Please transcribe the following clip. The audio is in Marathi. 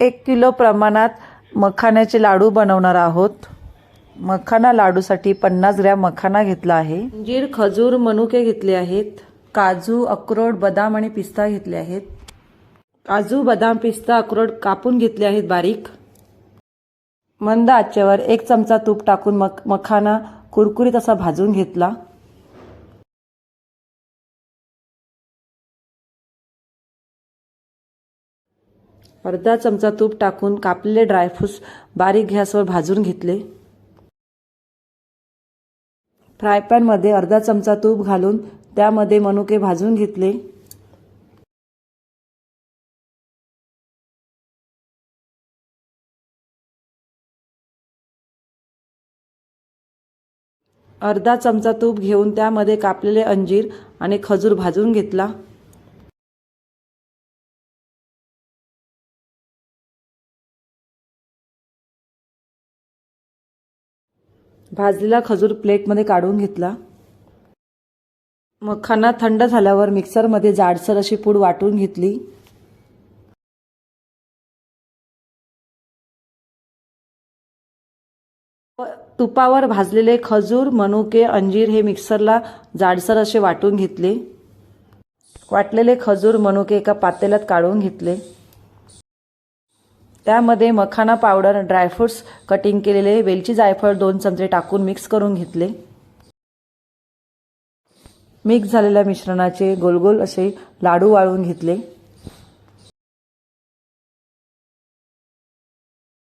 1 किलो प्रमाणात मखाण्याचे लाडू बनवणार आहोत। मखाना लाडूसाठी 50 ग्रॅम मखाना घेतला आहे। अंजीर, खजूर, मनुके घेतले आहेत। काजू, अक्रोड, बदाम आणि पिस्ता घेतले आहेत। काजू, बदाम, पिस्ता, अक्रोड कापून घेतले आहेत बारीक। मंद आचेवर 1 चमचा तूप टाकून मखाना कुरकुरीत असा भाजून घेतला। अर्धा चमचा तूप टाकून कापलेले ड्रायफ्रूट्स बारीक गॅसवर भाजून घेतले। फ्राय पॅन मध्ये अर्धा चमचा तूप घालून त्यामध्ये मनुके भाजून घेतले। अर्धा चमचा तूप घेऊन त्यामध्ये कापलेले अंजीर आणि खजूर भाजून घेतला। भाजलेला खजूर प्लेटमध्ये काढून घेतला। मखाना थंड झाल्यावर मिक्सरमध्ये जाडसर अशी पूड वाटून घेतली। तुपावर भाजलेले खजूर, मनुके, अंजीर हे मिक्सरला जाडसर असे वाटून घेतले। वाटलेले खजूर, मनुके एका पातेल्यात काढून घेतले। त्यामध्ये मखाना पावडर, ड्रायफ्रूट्स कटिंग केलेले, वेलची, जायफळ 2 चमचे टाकून मिक्स करून घेतले। मिक्स झालेल्या मिश्रणाचे गोल गोल असे लाडू वाळून घेतले।